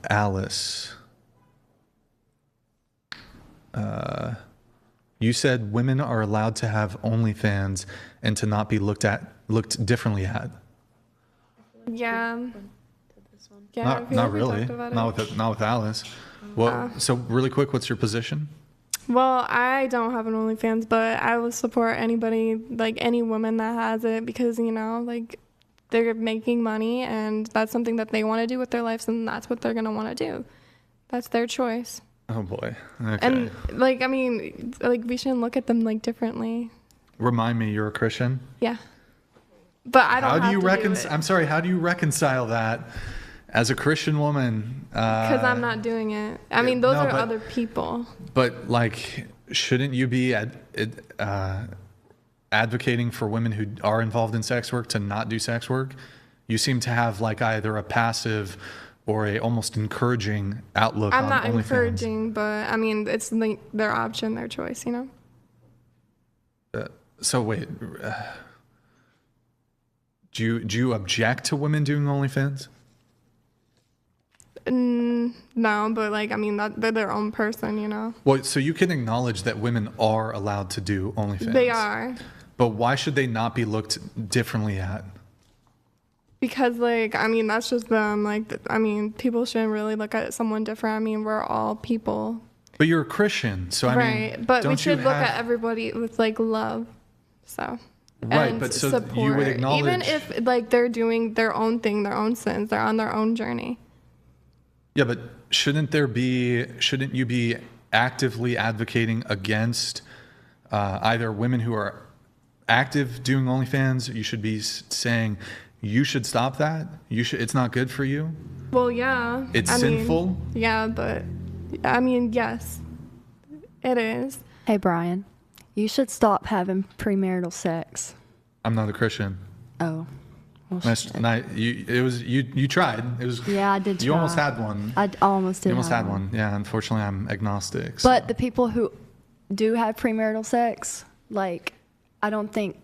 Alice, you said women are allowed to have OnlyFans and to not be looked differently at. Yeah. Yeah, Not really. Not with Alice. Well, so really quick, what's your position? Well, I don't have an OnlyFans, but I will support anybody, like any woman that has it, because, you know, like they're making money and that's something that they want to do with their lives, and that's what they're going to want to do. That's their choice. Oh boy. Okay. And like, I mean, like we shouldn't look at them like differently. Remind me, you're a Christian? Yeah. But I don't How do have you to do it. I'm sorry, how do you reconcile that as a Christian woman? Because I'm not doing it. I mean, those are other people. But like, shouldn't you be advocating for women who are involved in sex work to not do sex work? You seem to have like either a passive or a almost encouraging outlook on OnlyFans. I'm not encouraging, but I mean, it's like their option, their choice, you know? So wait, do you object to women doing OnlyFans? No, but like, I mean, they're their own person, you know? Well, so you can acknowledge that women are allowed to do OnlyFans. They are. But why should they not be looked differently at? Because, like, I mean, that's just them. Like, I mean, people shouldn't really look at someone different. I mean, we're all people. But you're a Christian, so I mean, right. But we should look at everybody with, like, love. So. Right, and but so support. you would acknowledge. Even if, like, they're doing their own thing, their own sins, they're on their own journey. Yeah, but shouldn't you be actively advocating against either women who are active doing OnlyFans? You should be saying you should stop that. It's not good for you. Well, yeah. It's sinful. Yeah, but I mean, yes, it is. Hey, Brian, you should stop having premarital sex. I'm not a Christian. Oh. Well, you tried. It was. Yeah, I did try. You almost had one. I almost did. You almost had one. Yeah, unfortunately, I'm agnostic. But the people who do have premarital sex, like, I don't think.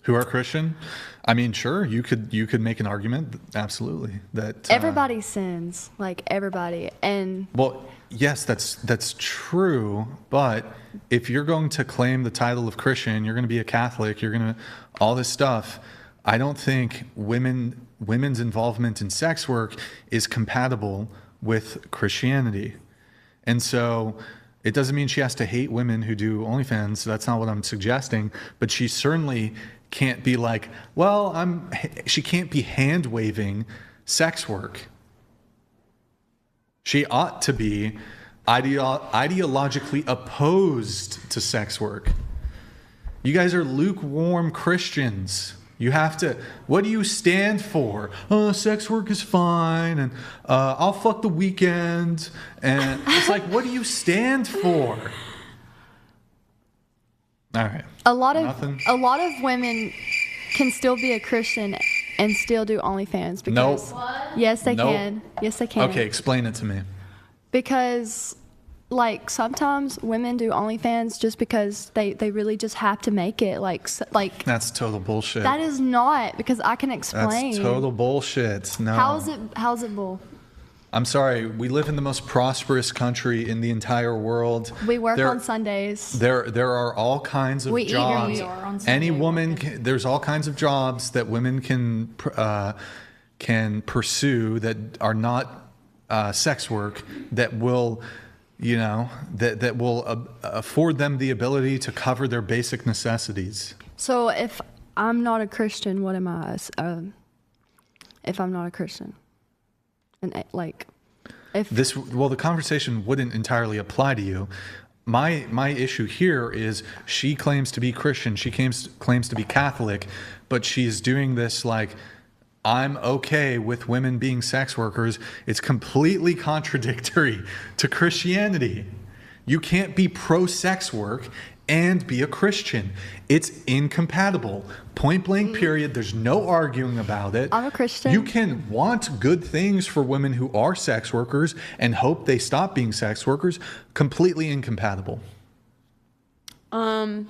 Who are Christian? I mean, sure, you could make an argument, absolutely, that everybody sins, like everybody, and. Well, yes, that's true. But if you're going to claim the title of Christian, you're going to be a Catholic. You're going to all this stuff. I don't think women's involvement in sex work is compatible with Christianity. And so it doesn't mean she has to hate women who do OnlyFans. That's not what I'm suggesting. But she certainly can't be like, well, she can't be hand-waving sex work. She ought to be ideologically opposed to sex work. You guys are lukewarm Christians. You have to, what do you stand for? Oh, sex work is fine, and I'll fuck the weekend. And it's like, what do you stand for? All right. A lot of women can still be a Christian and still do OnlyFans because yes, they can. Yes, they can. Okay, explain it to me. Because like sometimes women do OnlyFans just because they really just have to make it like that's total bullshit. That is not, because I can explain. That's total bullshit. No. How's it bull? I'm sorry. We live in the most prosperous country in the entire world. We work on Sundays. There are all kinds of jobs. Any woman there's all kinds of jobs that women can pursue that are not sex work that will that will afford them the ability to cover their basic necessities. So if I'm not a Christian, what am I? If I'm not a Christian, and like, the conversation wouldn't entirely apply to you. My issue here is she claims to be Christian, she claims to be Catholic, but she's doing this like, I'm okay with women being sex workers. It's completely contradictory to Christianity. You can't be pro-sex work and be a Christian. It's incompatible. Point blank, period. There's no arguing about it. I'm a Christian. You can want good things for women who are sex workers and hope they stop being sex workers. Completely incompatible.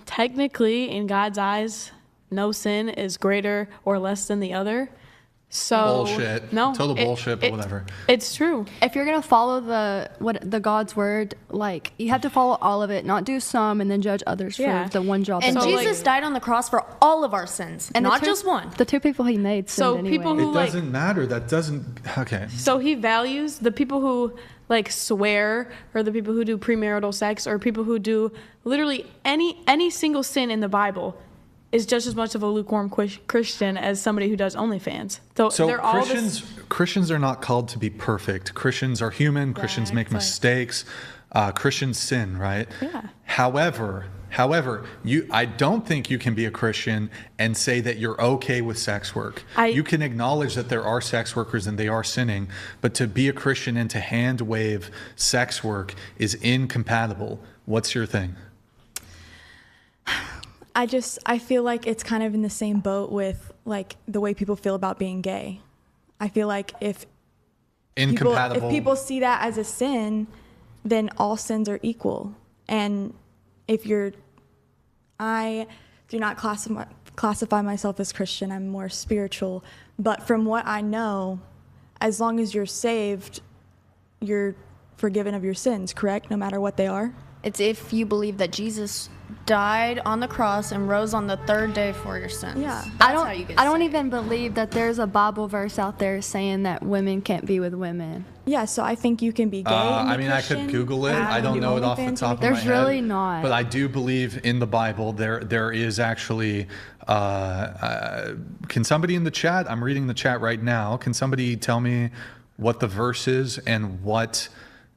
Technically, in God's eyes, no sin is greater or less than the other. So bullshit. No, Total bullshit, but whatever. It's true. If you're gonna follow the God's word, like you have to follow all of it, not do some and then judge others for the one job. And So, Jesus died on the cross for all of our sins, and not just one. The two people he made sinned So anyway. people who It doesn't matter. That doesn't. Okay. So he values the people who like swear, or the people who do premarital sex, or people who do literally any single sin in the Bible is just as much of a lukewarm Christian as somebody who does OnlyFans. So they're all Christians are not called to be perfect. Christians are human. Christians make mistakes. Christians sin, right? Yeah. However, I don't think you can be a Christian and say that you're okay with sex work. You can acknowledge that there are sex workers and they are sinning, but to be a Christian and to hand wave sex work is incompatible. What's your thing? I feel like it's kind of in the same boat with like the way people feel about being gay. I feel like if people see that as a sin, then all sins are equal. And I do not classify myself as Christian. I'm more spiritual. But from what I know, as long as you're saved, you're forgiven of your sins, correct? No matter what they are? It's if you believe that Jesus died on the cross and rose on the third day for your sins. Yeah. I don't even believe that there's a Bible verse out there saying that women can't be with women. Yeah, so I think you can be gay. I could Google it. I don't know it off the top of my head. There's really not. But I do believe in the Bible there is actually. Can somebody in the chat? I'm reading the chat right now. Can somebody tell me what the verse is and what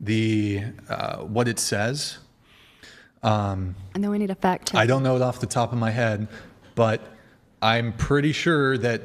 it says? And then we need a fact check. I don't know it off the top of my head, but I'm pretty sure that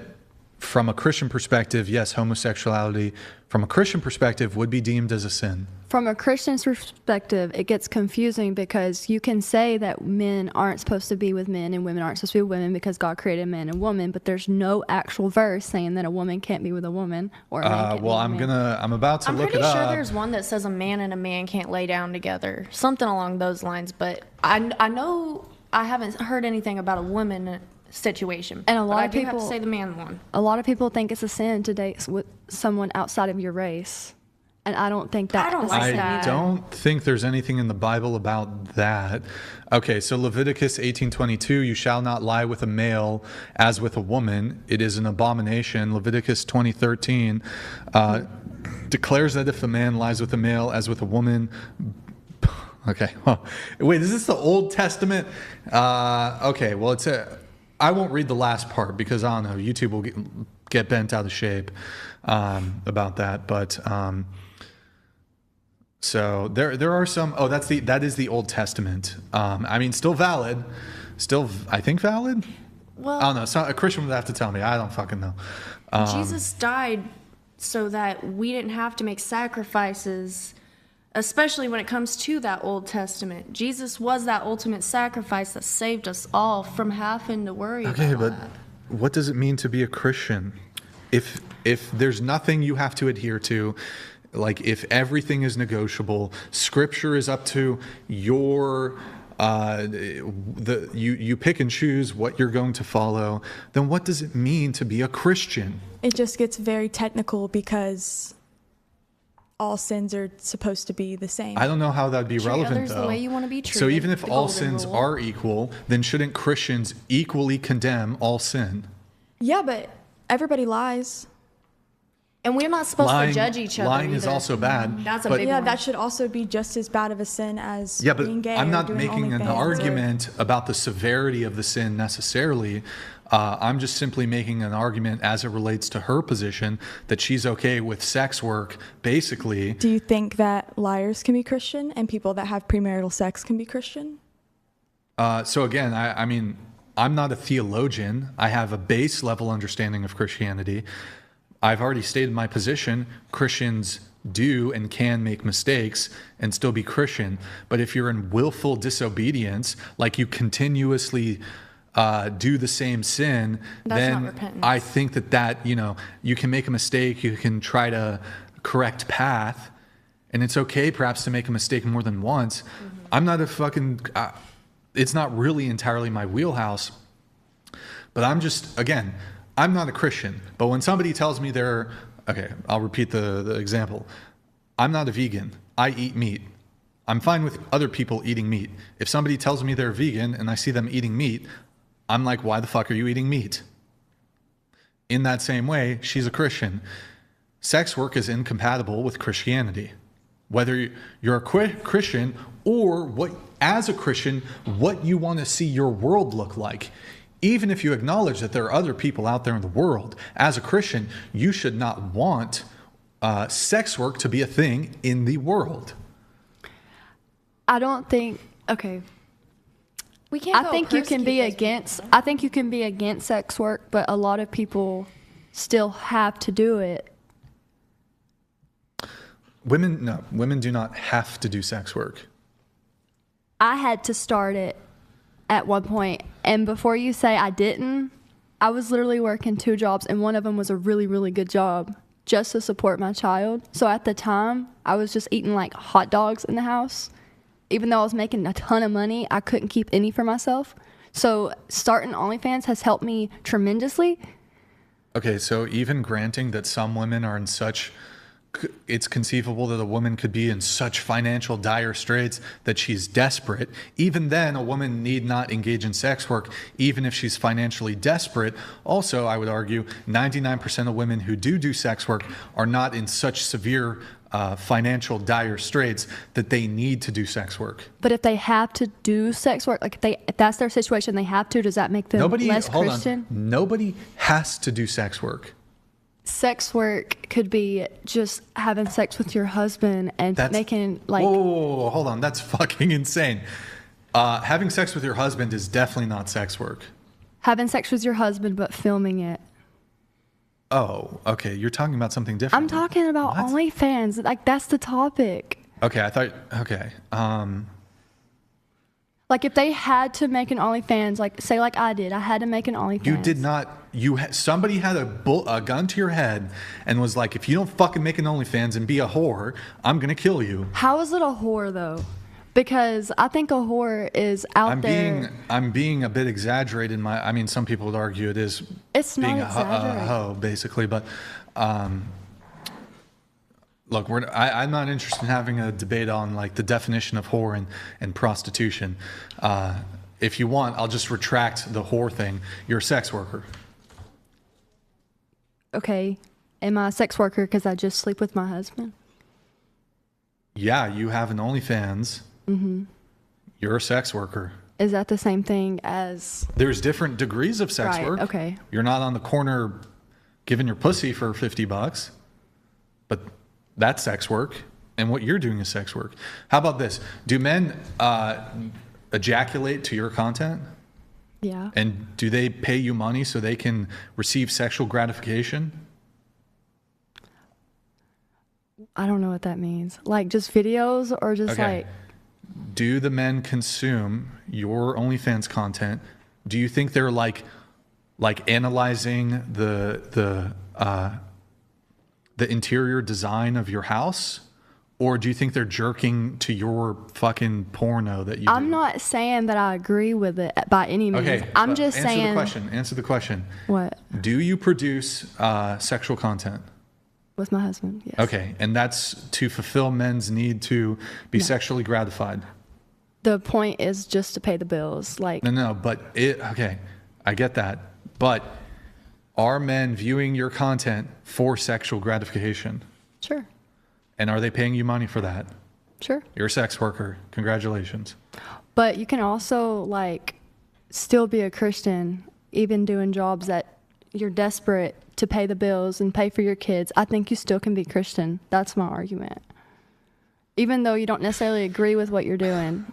from a Christian perspective, yes, homosexuality from a Christian perspective would be deemed as a sin. From a Christian's perspective, it gets confusing because you can say that men aren't supposed to be with men and women aren't supposed to be with women because God created man and woman, but there's no actual verse saying that a woman can't be with a woman or a man can't be with a man. I'm about to look it up. I'm pretty sure there's one that says a man and a man can't lay down together, something along those lines. But I know I haven't heard anything about a woman situation. And a lot of people people have to say the man one. A lot of people think it's a sin to date with someone outside of your race. And I don't think that. I don't think there's anything in the Bible about that. Okay, so Leviticus 18:22, you shall not lie with a male as with a woman. It is an abomination. Leviticus 20:13 declares that if a man lies with a male as with a woman. Okay, well, wait, is this the Old Testament? Okay, well, I won't read the last part because I don't know, YouTube will get bent out of shape about that, but. So there are some. Oh, that is the Old Testament. I mean, still valid. Still, I think valid. Well, I don't know. So a Christian would have to tell me. I don't fucking know. Jesus died so that we didn't have to make sacrifices, especially when it comes to that Old Testament. Jesus was that ultimate sacrifice that saved us all from having to worry about that. Okay, but what does it mean to be a Christian? If there's nothing you have to adhere to. Like if everything is negotiable, Scripture is up to your you pick and choose what you're going to follow, then what does it mean to be a Christian? It just gets very technical because all sins are supposed to be the same. I don't know how that'd be relevant though. The way you want to be treated, so even if all sins are equal, then shouldn't Christians equally condemn all sin? Yeah, but everybody lies. And we're not supposed to judge each other. Lying is also bad. That's a big one. Yeah, that should also be just as bad of a sin as being gay. I'm not or doing making an argument about the severity of the sin necessarily. I'm just simply making an argument as it relates to her position that she's okay with sex work, basically. Do you think that liars can be Christian and people that have premarital sex can be Christian? So again, I mean, I'm not a theologian. I have a base level understanding of Christianity. I've already stated my position. Christians do and can make mistakes and still be Christian. But if you're in willful disobedience, like you continuously do the same sin, then I think that you can make a mistake. You can try to correct path. And it's okay perhaps to make a mistake more than once. Mm-hmm. I'm not a fucking... it's not really entirely my wheelhouse. But I'm just, again... I'm not a Christian, but when somebody tells me okay, I'll repeat the example. I'm not a vegan. I eat meat. I'm fine with other people eating meat. If somebody tells me they're vegan and I see them eating meat, I'm like, why the fuck are you eating meat? In that same way, she's a Christian. Sex work is incompatible with Christianity. Whether you're a Christian or as a Christian, what you want to see your world look like. Even if you acknowledge that there are other people out there in the world, as a Christian, you should not want sex work to be a thing in the world. I don't think, okay. We can't I think you can be against sex work, but a lot of people still have to do it. Women do not have to do sex work. I had to start it at one point, and before you say I didn't, I was literally working 2 jobs, and one of them was a really, really good job just to support my child. So at the time, I was just eating like hot dogs in the house. Even though I was making a ton of money, I couldn't keep any for myself. So starting OnlyFans has helped me tremendously. Okay, so even granting that some women are it's conceivable that a woman could be in such financial dire straits that she's desperate. Even then, a woman need not engage in sex work, even if she's financially desperate. Also, I would argue 99% of women who do sex work are not in such severe financial dire straits that they need to do sex work. But if they have to do sex work, like if that's their situation, they have to, does that make them less Christian? Nobody has to do sex work. Sex work could be just having sex with your husband and making like... Whoa, hold on. That's fucking insane. Having sex with your husband is definitely not sex work. Having sex with your husband but filming it. Oh, okay. You're talking about something different. I'm talking about OnlyFans. Like, that's the topic. Okay, okay. Like, if they had to make an OnlyFans, like, say like I did, I had to make an OnlyFans. You did not. Somebody had a gun to your head and was like, if you don't fucking make an OnlyFans and be a whore, I'm going to kill you. How is it a whore, though? Because I think a whore is out there. I'm being a bit exaggerated. Some people would argue it is. It's being not exaggerated. A hoe, basically. But look, I'm not interested in having a debate on like the definition of whore and prostitution. If you want, I'll just retract the whore thing. You're a sex worker. Okay. Am I a sex worker because I just sleep with my husband? Yeah, you have an OnlyFans. Mm-hmm. You're a sex worker. Is that the same thing as... There's different degrees of sex work. Okay. You're not on the corner giving your pussy for $50, but that's sex work, and what you're doing is sex work. How about this? Do men ejaculate to your content? Yeah. And do they pay you money so they can receive sexual gratification? I don't know what that means. Like just videos or just like... Do the men consume your OnlyFans content? Do you think they're like analyzing the interior design of your house? Or do you think they're jerking to your fucking porno that you do? I'm not saying that I agree with it by any means. Okay, I'm just saying... Answer the question. What? Do you produce sexual content? With my husband, yes. Okay, and that's to fulfill men's need to be sexually gratified. The point is just to pay the bills. No, but okay, I get that. But are men viewing your content for sexual gratification? Sure. And are they paying you money for that? Sure. You're a sex worker. Congratulations. But you can also still be a Christian, even doing jobs that you're desperate to pay the bills and pay for your kids. I think you still can be Christian. That's my argument. Even though you don't necessarily agree with what you're doing.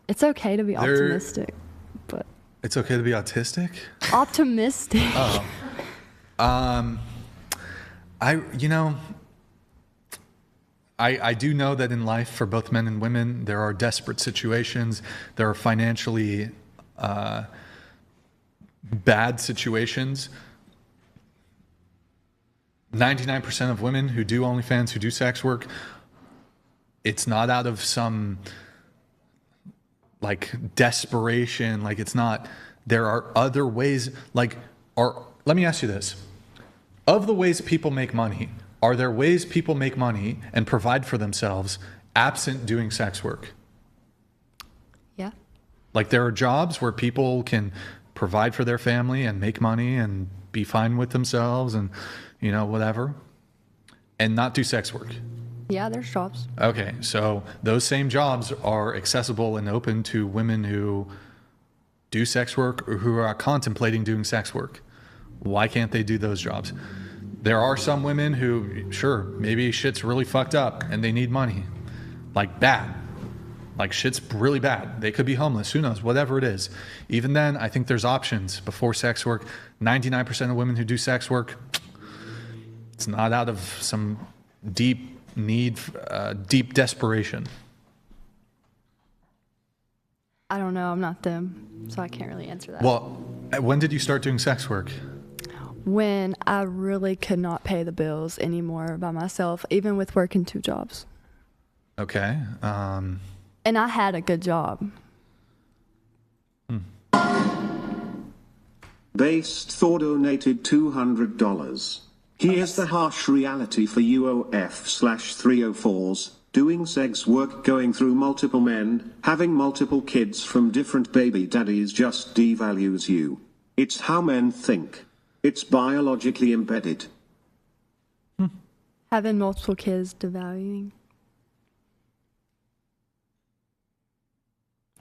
It's okay to be optimistic, but it's okay to be autistic? Optimistic. Oh. I do know that in life for both men and women, there are desperate situations. There are financially bad situations. 99% of women who do OnlyFans, who do sex work, it's not out of some desperation. It's not there are other ways, let me ask you this. Of the ways people make money, are there ways people make money and provide for themselves absent doing sex work? Yeah. Like there are jobs where people can provide for their family and make money and be fine with themselves and, whatever, and not do sex work. Yeah, there's jobs. Okay, so those same jobs are accessible and open to women who do sex work or who are contemplating doing sex work. Why can't they do those jobs? There are some women who, sure, maybe shit's really fucked up and they need money. Like bad. Like shit's really bad. They could be homeless, who knows, whatever it is. Even then, I think there's options before sex work. 99% of women who do sex work, it's not out of some deep need, deep desperation. I don't know. I'm not them, so I can't really answer that. Well, when did you start doing sex work? When I really could not pay the bills anymore by myself, even with working 2 jobs. Okay. And I had a good job. Based Thor donated $200. Here's the harsh reality for UOF/304s. Doing sex work, going through multiple men, having multiple kids from different baby daddies just devalues you. It's how men think. It's biologically embedded. Having multiple kids devaluing.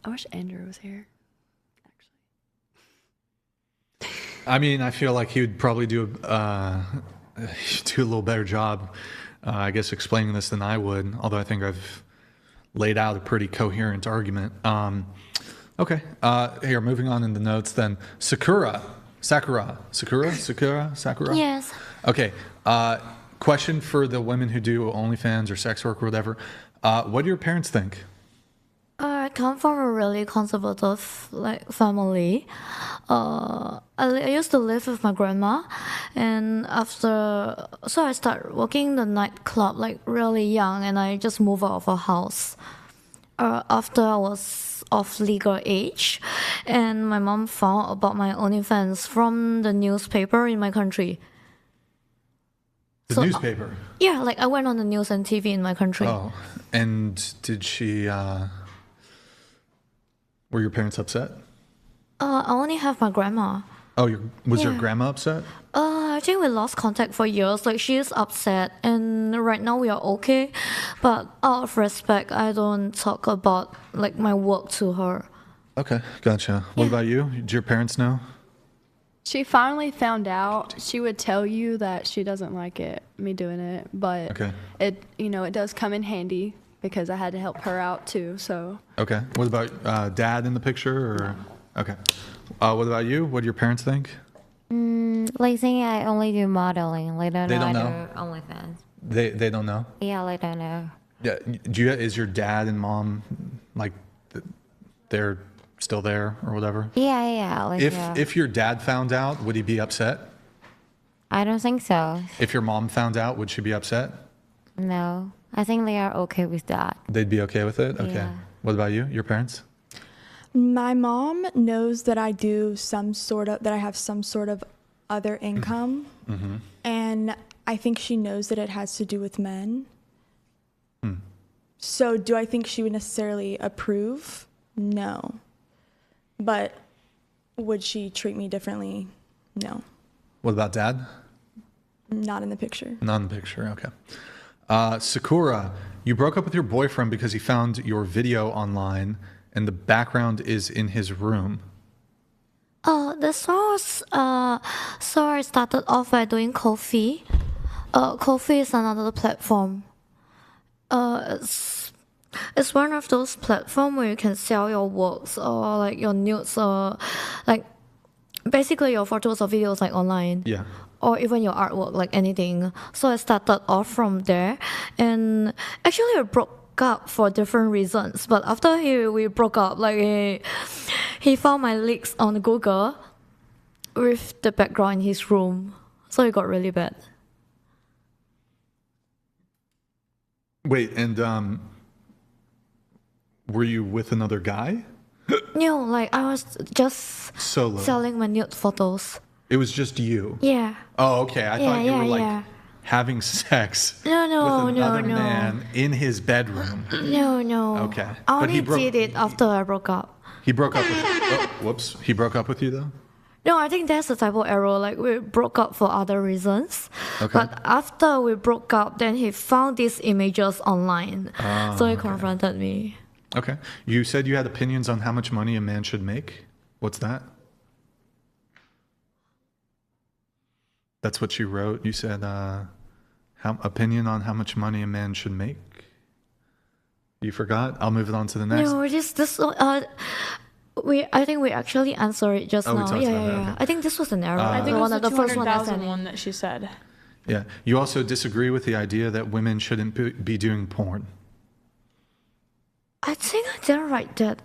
I wish Andrew was here, actually. I mean, I feel like he would probably do a little better job, I guess, explaining this than I would, although I think I've laid out a pretty coherent argument. Okay, here, moving on in the notes then. Sakura. Yes. Okay, question for the women who do OnlyFans or sex work or whatever. What do your parents think? I come from a really conservative family. I used to live with my grandma, and so I started working in the nightclub really young, and I just moved out of our house after I was of legal age, and my mom found about my OnlyFans from the newspaper in my country. The newspaper? Yeah, I went on the news and TV in my country. Oh, and did she? Were your parents upset? I only have my grandma. Oh, was your grandma upset? I think we lost contact for years. She is upset, and right now we are okay. But out of respect, I don't talk about my work to her. Okay, gotcha. What about you? Did your parents know? She finally found out. She would tell you that she doesn't like me doing it, but okay. It does come in handy because I had to help her out too. So. Okay. What about dad in the picture? Or? No. Okay. What about you? What do your parents think? Saying I only do modeling. They don't know. I do OnlyFans. They don't know. Yeah, they don't know. Yeah. Is your dad and mom they're still there or whatever? Yeah. If your dad found out, would he be upset? I don't think so. If your mom found out, would she be upset? No. I think they are okay with that. They'd be okay with it? Okay. Yeah. What about you? Your parents? My mom knows that I have some sort of other income. Mm-hmm. And I think she knows that it has to do with men. So do I think she would necessarily approve? No. But would she treat me differently? No. What about dad? Not in the picture. Not in the picture, okay. Sakura, you broke up with your boyfriend because he found your video online and the background is in his room. The source, so I started off by doing Ko-fi. Ko-fi is another platform. It's one of those platforms where you can sell your works or your nudes or basically your photos or videos online. Yeah. Or even your artwork, anything. So I started off from there, and actually I broke up for different reasons. But after we broke up, he found my leaks on Google with the background in his room, so it got really bad. Wait, and were you with another guy? No, like I was just Solo. selling my nude photos. It was just you. Yeah. Oh, okay. I thought you were like having sex No, with another man in his bedroom. No. Okay. I only did it after I broke up. He broke up with you. Oh, whoops. He broke up with you though? No, I think that's a type of error. Like we broke up for other reasons. Okay. But after we broke up, then he found these images online. So he confronted me. Okay. You said you had opinions on how much money a man should make. What's that? That's what you wrote. You said opinion on how much money a man should make. You forgot? I'll move it on to the next. No, I think we actually answered it just now. Yeah. Okay. I think this was an error. I think it was the first one one that she said. Yeah. You also disagree with the idea that women shouldn't be doing porn. I think I didn't write that.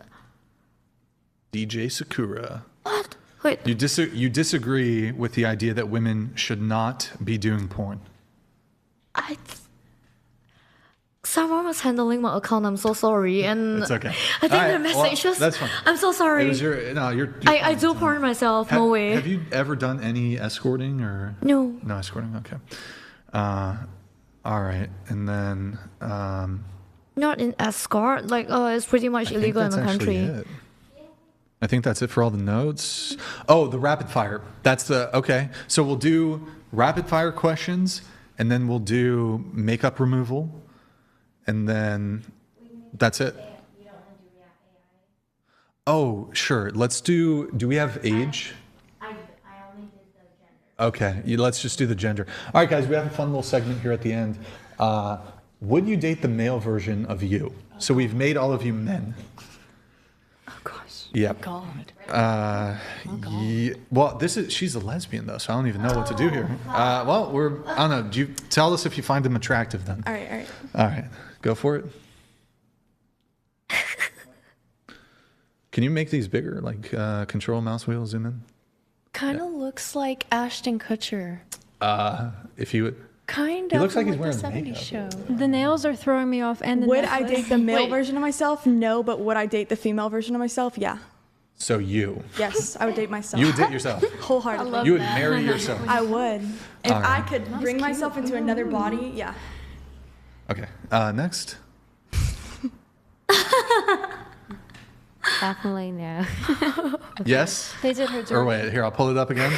DJ Sakura. What? Wait. You disagree with the idea that women should not be doing porn. Someone was handling my account. I'm so sorry. And it's okay. I think the message was. That's fine. I'm so sorry. It was you're I do porn myself. No way. Have you ever done any escorting or? No. No escorting. Okay. All right, and then. Not in escort. Like, it's pretty much illegal in the country. I think that's it for all the notes. Oh, the rapid fire. Okay. So we'll do rapid fire questions, and then we'll do makeup removal, and then that's it. Oh, sure. Let's do we have age? I only did the gender. Okay. Let's just do the gender. All right, guys, we have a fun little segment here at the end. Would you date the male version of you? So we've made all of you men. Oh gosh. Yep. Oh God. Well, she's a lesbian though, so I don't even know what to do here. I don't know. Do you tell us if you find him attractive then? All right. All right. Go for it. Can you make these bigger? Like control mouse wheel, zoom in? Kind of looks like Ashton Kutcher. If you would. Kind of. He looks like he's wearing 70s makeup. show. The nails are throwing me off. And would I date the male version of myself? No, but would I date the female version of myself? Yeah. So you. Yes, I would date myself. You would date yourself. Wholeheartedly. You would marry yourself. I would. If All right. I could bring myself into another body, yeah. Okay. Next. Definitely no. Yes. They did her Or wait, here I'll pull it up again.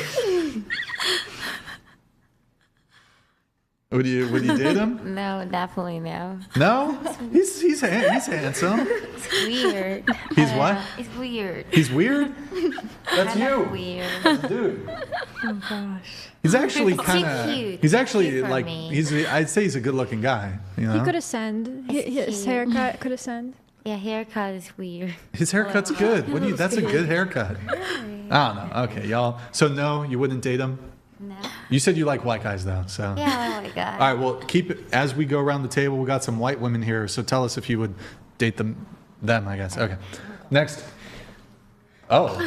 Would you date him? No, definitely no. No? He's handsome. It's weird. He's what? It's weird. He's weird? That's you. Weird. Dude. Oh gosh. He's actually He's kind of. cute. He's actually Cute for like me. I'd say he's a good-looking guy. You know. He could ascend. His haircut could ascend. Yeah, haircut is weird. His haircut's good. That's a good haircut. I don't know. Okay, y'all. So no, you wouldn't date him. No. You said you like white guys though. So. Yeah, oh my god. All right. Well, keep it as we go around the table. We got some white women here. So tell us if you would date them. I guess. Okay. Next. Oh,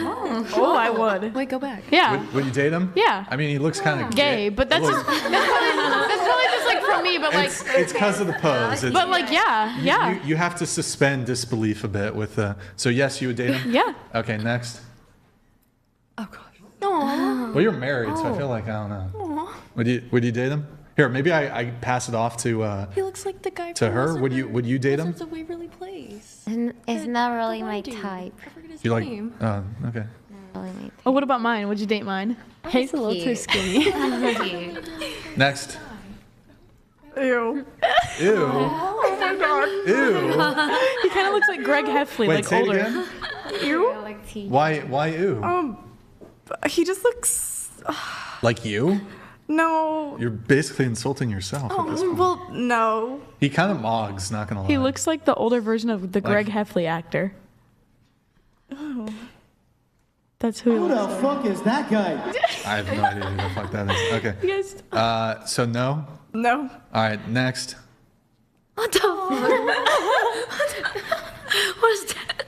I would. Wait, go back. Yeah. Would you date him? Yeah. I mean, he looks kind of Gay, but that's probably just like from me. But like, it's because of the pose. but like, yeah. You have to suspend disbelief a bit with. So yes, you would date him. Yeah. Okay. Next. Oh gosh. Well, you're married, so I feel like I don't know. Would you date him? Here, maybe I pass it off to He looks like the guy to from her. Would you date him? Wizards of Waverly Place. It's not really my dude. type. I forget his You like? name. Okay. Not really my type. Oh, what about mine? Would you date mine? He's a little too Cute. skinny. Cute. Next. Ew. Ew. Oh my god. Ew. He kind of looks like Greg Heffley, Wait, like say older. it again. Ew. Like tea. Why ew? He just looks. Like you? No. You're basically insulting yourself at this point. Well, no. He kind of mogs, not gonna lie. He looks like the older version of the Greg Heffley actor. Oh. That's who he Who looks the fuck is that guy? I have no idea who the fuck that is. Okay. like. You guys. So no. No. All right. Next. What the fuck? What's that?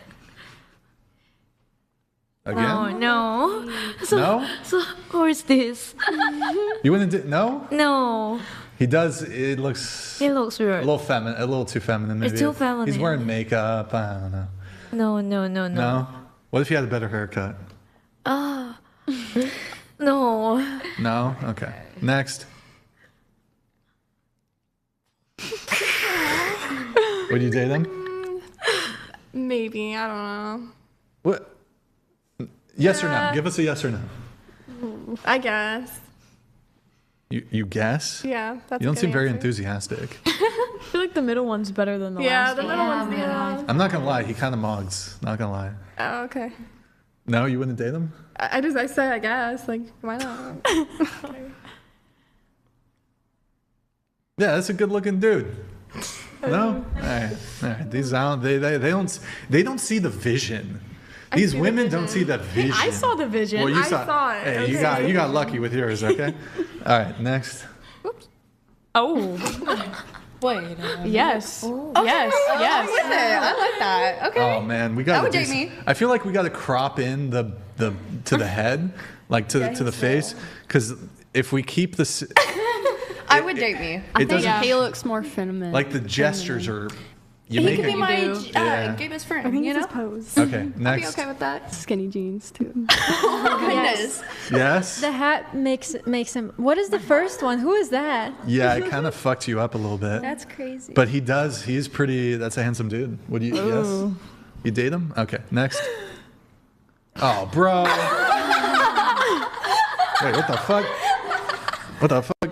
Again? Oh, no. No? So, who is this? You wouldn't do no? No. He does. It looks He looks a weird. little feminine, a little too feminine. Maybe It's too feminine. He's wearing makeup. I don't know. No. No. What if you had a better haircut? No. No? Okay. Next. Would you date him? Maybe. I don't know. What? Yes or no? Give us a yes or no. I guess. You guess? Yeah, that's You don't a good seem very answer. enthusiastic. I feel like the middle one's better than the Yeah, last the one. middle one's the other. I'm not gonna lie, he kind of mogs. Not gonna lie. Oh, okay. No, you wouldn't date him? I said I guess. Like, why not? Yeah, that's a good-looking dude. No, all right. These they don't see the vision. These see the women vision. don't see the vision. I saw the vision. Well, you I saw it. Hey, Okay. you got lucky with yours. Okay. All right, next. Oh. Wait. Yes. Yes. Yes. I like that. Okay. Oh man, we got. would date me. I feel like we got to crop in the to the head, like to the face, because if we keep this, I would date me. I it think doesn't he looks more feminine. like the gestures are. You He make could be it. my Yeah. gay best I friend. think You it's know. his pose. Okay, I'd be next. okay with that. skinny jeans too. Goodness. Yes. The hat makes him. What is the first one? Who is that? Yeah, it kind of fucked you up a little bit. That's crazy. But he does. He's pretty. That's a handsome dude. Would you? Yes. You date him? Okay. Next. Oh, bro. Wait. What the fuck? What the fuck?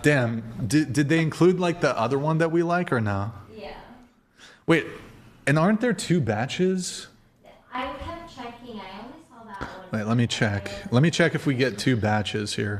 Damn. Did they include like the other one that we like or no? Yeah. Wait. And aren't there 2 batches? I kept checking. I only saw that one. Wait. Let me check. Let me check if we get 2 batches here.